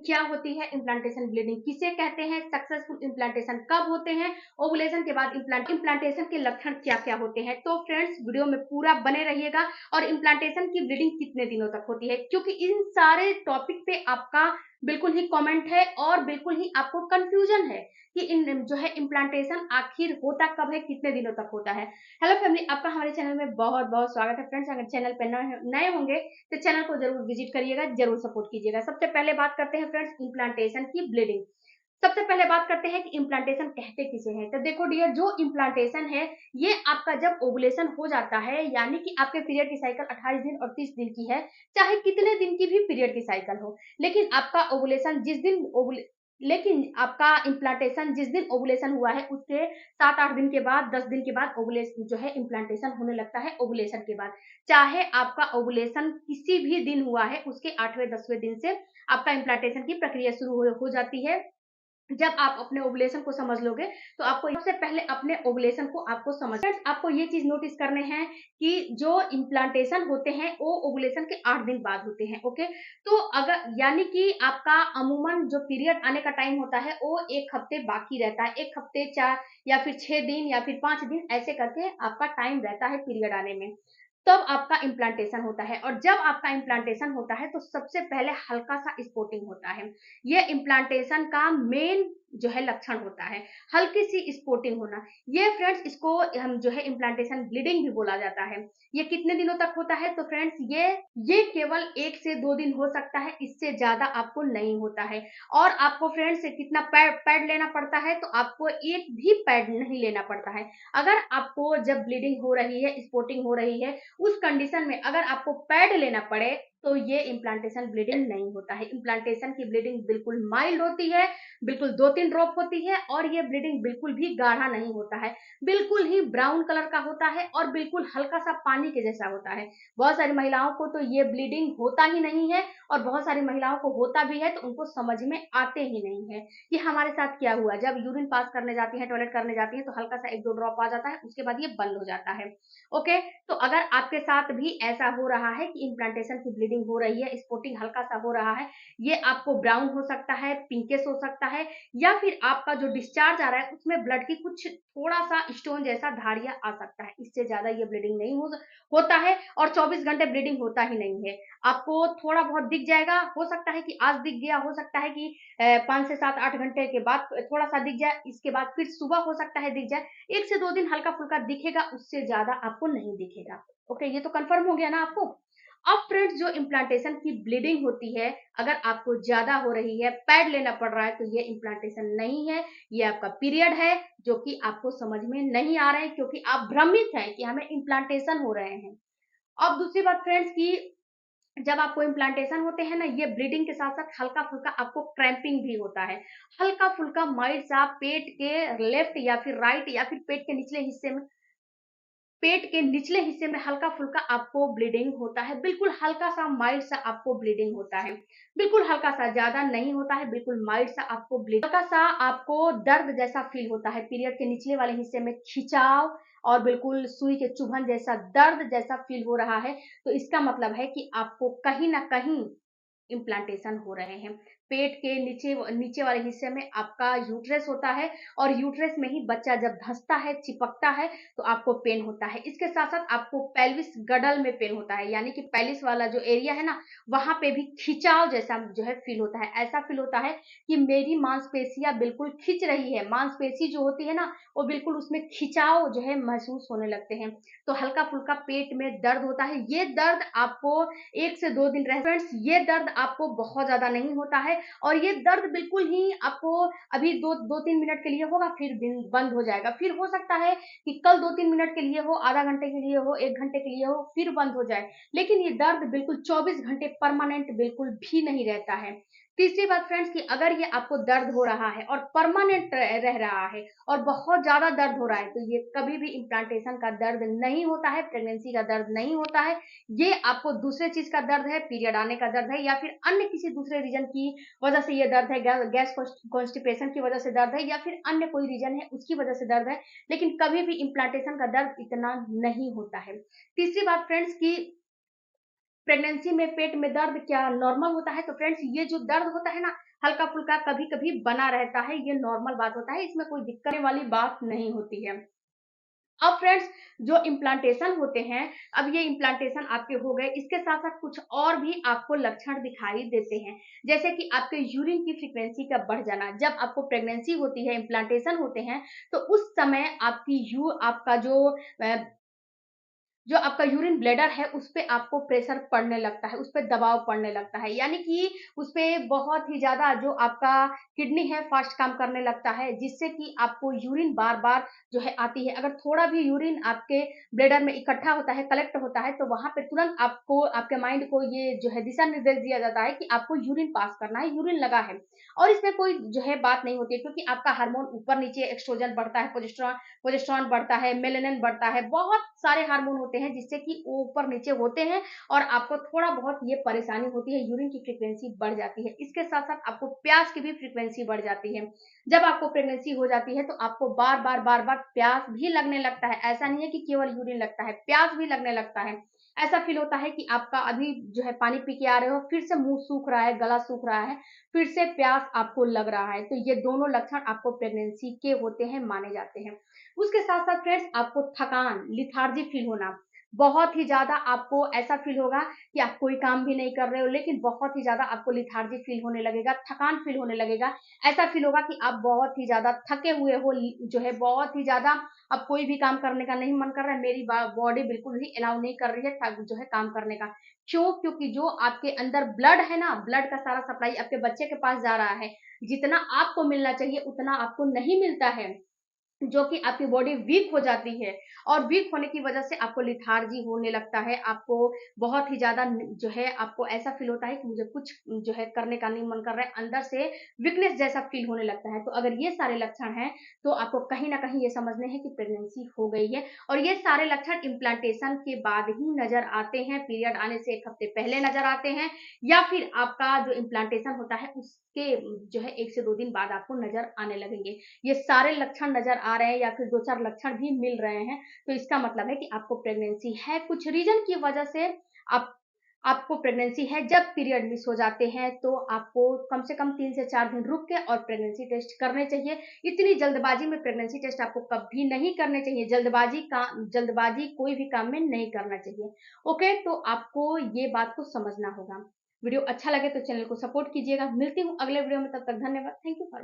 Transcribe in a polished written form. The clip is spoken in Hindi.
क्या होती है, इम्प्लांटेशन ब्लीडिंग किसे कहते हैं, सक्सेसफुल इम्प्लांटेशन कब होते हैं, ओवुलेशन के बाद इम्प्लांटेशन के लक्षण क्या क्या होते हैं। तो फ्रेंड्स वीडियो में पूरा बने रहिएगा। और इम्प्लांटेशन की ब्लीडिंग कितने दिनों तक होती है, क्योंकि इन सारे टॉपिक पे आपका बिल्कुल ही कमेंट है और बिल्कुल ही आपको कंफ्यूजन है कि इन जो है इम्प्लांटेशन आखिर होता कब है, कितने दिनों तक होता है। हेलो फैमिली, आपका हमारे चैनल में बहुत बहुत स्वागत है। फ्रेंड्स, अगर चैनल पे नए होंगे तो चैनल को जरूर विजिट करिएगा, जरूर सपोर्ट कीजिएगा। सबसे पहले बात करते हैं फ्रेंड्स इम्प्लांटेशन की ब्लीडिंग। सबसे पहले बात करते हैं कि इम्प्लांटेशन कहते किसे हैं। तो देखो डियर, जो इम्प्लांटेशन है ये आपका जब ओवुलेशन हो जाता है, यानी कि आपके पीरियड की साइकिल 28 दिन और 30 दिन की है, चाहे कितने दिन की भी पीरियड की साइकिल हो, लेकिन आपका ओवुलेशन जिस दिन लेकिन आपका इम्प्लांटेशन जिस दिन ओवुलेशन हुआ है उसके 7-8 दिन के बाद, 10 दिन के बाद ओवुलेशन जो है इम्प्लांटेशन होने लगता है। ओवुलेशन के बाद चाहे आपका ओवुलेशन किसी भी दिन हुआ है, उसके 8वें-10वें दिन से आपका इम्प्लांटेशन की प्रक्रिया शुरू हो जाती है। जब आप अपने ओवुलेशन को समझ लोगे तो आपको सबसे पहले अपने ओवुलेशन को आपको समझ, आपको ये चीज नोटिस करने हैं कि जो इम्प्लांटेशन होते हैं वो ओवुलेशन के 8 दिन बाद होते हैं। ओके, तो अगर यानी कि आपका अमूमन जो पीरियड आने का टाइम होता है वो 1 हफ्ते बाकी रहता है। 1 हफ्ते 4 या फिर 6 दिन या फिर 5 दिन ऐसे करके आपका टाइम रहता है पीरियड आने में, तब आपका इम्प्लांटेशन होता है। और जब आपका इम्प्लांटेशन होता है तो सबसे पहले हल्का सा स्पॉटिंग होता है। ये इम्प्लांटेशन का मेन जो है लक्षण होता है, हल्की सी स्पॉटिंग होना। ये फ्रेंड्स इसको हम जो है इम्प्लांटेशन ब्लीडिंग भी बोला जाता है। ये कितने दिनों तक होता है, तो फ्रेंड्स ये केवल 1 से 2 दिन हो सकता है, इससे ज्यादा आपको नहीं होता है। और आपको फ्रेंड्स कितना पैड लेना पड़ता है, तो आपको एक भी पैड नहीं लेना पड़ता है। अगर आपको जब ब्लीडिंग हो रही है, स्पॉटिंग हो रही है, उस कंडीशन में अगर आपको पैड लेना पड़े तो ये इम्प्लांटेशन ब्लीडिंग नहीं होता है। इम्प्लांटेशन की ब्लीडिंग बिल्कुल माइल्ड होती है, बिल्कुल 2-3 ड्रॉप होती है, और ये ब्लीडिंग बिल्कुल भी गाढ़ा नहीं होता है, बिल्कुल ही ब्राउन कलर का होता है और बिल्कुल हल्का सा पानी के जैसा होता है। बहुत सारी महिलाओं को तो ये ब्लीडिंग होता ही नहीं है, और बहुत सारी महिलाओं को होता भी है तो उनको समझ में आते ही नहीं है कि हमारे साथ क्या हुआ। जब यूरिन पास करने जाती है, टॉयलेट करने जाती है, तो हल्का सा 1-2 ड्रॉप आ जाता है, उसके बाद ये बंद हो जाता है। ओके, तो अगर आपके साथ भी ऐसा हो रहा है कि इम्प्लांटेशन की ब्लीडिंग हो रही है, स्पॉटिंग हल्का सा हो रहा है, ये आपको ब्राउन हो सकता है, पिंकिश हो सकता है, या फिर आपका जो डिस्चार्ज आ रहा है उसमें ब्लड की कुछ थोड़ा सा स्टोन जैसा धारिया आ सकता है, इससे ज्यादा ये ब्लीडिंग नहीं होता है। और 24 घंटे ब्लीडिंग होता ही नहीं है। आपको थोड़ा बहुत दिख जाएगा, हो सकता है कि आज दिख गया, हो सकता है कि 5 से 7-8 घंटे के बाद थोड़ा सा दिख जाए, इसके बाद फिर सुबह हो सकता है दिख जाए। 1 से 2 दिन हल्का फुल्का दिखेगा, उससे ज्यादा आपको नहीं दिखेगा। ओके, ये तो कंफर्म हो गया ना आपको। अब फ्रेंड्स, जो इम्प्लांटेशन की ब्लीडिंग होती है, अगर आपको ज्यादा हो रही है, पैड लेना पड़ रहा है, तो ये इम्प्लांटेशन नहीं है, ये आपका पीरियड है, जो कि आपको समझ में नहीं आ रहे हैं क्योंकि आप भ्रमित हैं कि हमें इम्प्लांटेशन हो रहे हैं। अब दूसरी बात फ्रेंड्स की, जब आपको इम्प्लांटेशन होते हैं ना, ये ब्लीडिंग के साथ साथ हल्का फुल्का आपको क्रैम्पिंग भी होता है। हल्का फुल्का माइल्ड सा पेट के लेफ्ट या फिर राइट या फिर पेट के निचले हिस्से में हल्का फुल्का आपको ब्लीडिंग होता है। बिल्कुल हल्का सा माइल्ड सा आपको ब्लीडिंग होता है, बिल्कुल हल्का सा, ज्यादा नहीं होता है, बिल्कुल माइल्ड सा आपको ब्लीडिंग, हल्का सा आपको दर्द जैसा फील होता है। पीरियड के निचले वाले हिस्से में खिंचाव और बिल्कुल सुई के चुभन जैसा दर्द जैसा फील हो रहा है, तो इसका मतलब है कि आपको कहीं ना कहीं इम्प्लांटेशन हो रहे हैं। पेट के नीचे नीचे वाले हिस्से में आपका यूट्रस होता है, और यूट्रस में ही बच्चा जब धंसता है, चिपकता है, तो आपको पेन होता है। इसके साथ साथ आपको पेल्विस गडल में पेन होता है, यानी कि पेल्विस वाला जो एरिया है ना, वहां पे भी खिंचाव जैसा जो है फील होता है। ऐसा फील होता है कि मेरी मांसपेशियां बिल्कुल खिंच रही है, मांसपेशी जो होती है ना, वो बिल्कुल उसमें खिंचाव जो है महसूस होने लगते हैं। तो हल्का फुल्का पेट में दर्द होता है। ये दर्द आपको 1 से 2 दिन रह, फ्रेंड्स ये दर्द आपको बहुत ज्यादा नहीं होता है, और ये दर्द बिल्कुल ही आपको अभी 2-3 मिनट के लिए होगा, फिर बंद हो जाएगा। फिर हो सकता है कि कल 2-3 मिनट के लिए हो, आधा घंटे के लिए हो, 1 घंटे के लिए हो, फिर बंद हो जाए, लेकिन ये दर्द बिल्कुल 24 घंटे परमानेंट बिल्कुल भी नहीं रहता है। तीसरी बात फ्रेंड्स कि अगर ये आपको दर्द हो रहा है और परमानेंट रह रहा है और बहुत ज्यादा दर्द हो रहा है, तो ये कभी भी इम्प्लांटेशन का दर्द नहीं होता है, प्रेगनेंसी का दर्द नहीं होता है। ये आपको दूसरे चीज का दर्द है, पीरियड आने का दर्द है, या फिर अन्य किसी दूसरे रीजन की वजह से ये दर्द है, गैस कॉन्स्टिपेशन की वजह से दर्द है, या फिर अन्य कोई रीजन है उसकी वजह से दर्द है, लेकिन कभी भी इम्प्लांटेशन का दर्द इतना नहीं होता है। तीसरी बात फ्रेंड्स की प्रेगनेंसी में पेट में दर्द क्या नॉर्मल होता है? तो फ्रेंड्स ये जो दर्द होता है ना, हल्का फुल्का कभी कभी बना रहता है, ये नॉर्मल बात होता है, इसमें कोई दिक्कत वाली बात नहीं होती है। अब फ्रेंड्स जो इम्प्लांटेशन होते हैं, अब ये इम्प्लांटेशन आपके हो गए, इसके साथ साथ कुछ और भी आपको लक्षण दिखाई देते हैं, जैसे कि आपके यूरिन की फ्रीक्वेंसी का बढ़ जाना। जब आपको प्रेगनेंसी होती है, इम्प्लांटेशन होते हैं, तो उस समय जो आपका यूरिन ब्लैडर है उस पे आपको प्रेशर पड़ने लगता है, उस पे दबाव पड़ने लगता है, यानी कि उस पे बहुत ही ज़्यादा जो आपका किडनी है फास्ट काम करने लगता है, जिससे कि आपको यूरिन बार-बार जो है आती है। अगर थोड़ा भी यूरिन आपके ब्लैडर में इकट्ठा होता है, कलेक्ट होता है, तो वहाँ पे तुरंत आपको आपके माइंड को ये जो है दिशा निर्देश दिया जाता है कि आपको यूरिन पास करना है, यूरिन लगा है। और इसमें कोई जो है बात नहीं होती है, क्योंकि आपका हार्मोन ऊपर-नीचे एस्ट्रोजन बढ़ता है, प्रोजेस्टेरॉन बढ़ता है, मेलानिन बढ़ता है, बहुत सारे हार्मोन होते हैं जिससे कि वो ऊपर नीचे होते हैं और आपको थोड़ा बहुत ये परेशानी होती है, यूरिन की फ्रीक्वेंसी बढ़ जाती है। इसके साथ साथ आपको प्यास की भी फ्रीक्वेंसी बढ़ जाती है। जब आपको प्रेगनेंसी हो जाती है तो आपको बार बार प्यास भी लगने लगता है। ऐसा नहीं है कि केवल यूरिन लगता है, प्यास भी लगने लगता है। ऐसा फील होता है कि आपका अभी जो है पानी पी के आ रहे हो, फिर से मुंह सूख रहा है, गला सूख रहा है, फिर से प्यास आपको लग रहा है। तो ये दोनों लक्षण आपको प्रेगनेंसी के होते हैं, माने जाते हैं। उसके साथ साथ फ्रेंड्स आपको थकान, लिथार्जी फील होना, बहुत ही ज्यादा आपको ऐसा फील होगा कि आप कोई काम भी नहीं कर रहे हो, लेकिन बहुत ही ज्यादा आपको लिथार्जी फील होने लगेगा, थकान फील होने लगेगा। ऐसा फील होगा कि आप बहुत ही ज्यादा थके हुए हो, जो है बहुत ही ज्यादा अब कोई भी काम करने का नहीं मन कर रहा है, मेरी बॉडी बिल्कुल भी अलाउ नहीं कर रही है जो है काम करने का। क्यों? क्योंकि जो आपके अंदर ब्लड है ना, ब्लड का सारा सप्लाई आपके बच्चे के पास जा रहा है, जितना आपको मिलना चाहिए उतना आपको नहीं मिलता है, जो कि आपकी बॉडी वीक हो जाती है। और वीक होने की वजह से आपको लिथार्जी होने लगता है, आपको बहुत ही ज्यादा जो है आपको ऐसा फील होता है कि मुझे कुछ जो है करने का नहीं मन कर रहा है, अंदर से वीकनेस जैसा फील होने लगता है। तो अगर ये सारे लक्षण हैं तो आपको कहीं ना कहीं ये समझने हैं कि प्रेगनेंसी हो गई है। और ये सारे लक्षण इम्प्लांटेशन के बाद ही नजर आते हैं, पीरियड आने से 1 हफ्ते पहले नजर आते हैं, या फिर आपका जो इम्प्लांटेशन होता है उसके जो है 1 से 2 दिन बाद आपको नजर आने लगेंगे। ये सारे लक्षण नजर आ रहे हैं या फिर 2-4 लक्षण भी मिल रहे हैं, तो इसका मतलब है कि आपको प्रेगनेंसी है। कुछ रीजन की वजह से आप आपको प्रेगनेंसी है। जब पीरियड मिस हो जाते हैं तो आपको कम से कम 3 से 4 दिन रुक के और प्रेगनेंसी टेस्ट करने चाहिए। इतनी जल्दबाजी में प्रेगनेंसी टेस्ट आपको कभी नहीं करने चाहिए। जल्दबाजी कोई भी काम में नहीं करना चाहिए। ओके, तो आपको ये बात को समझना होगा। वीडियो अच्छा लगे तो चैनल को सपोर्ट कीजिएगा। मिलती हूँ अगले वीडियो में, तब तक धन्यवाद। Thank you for watching.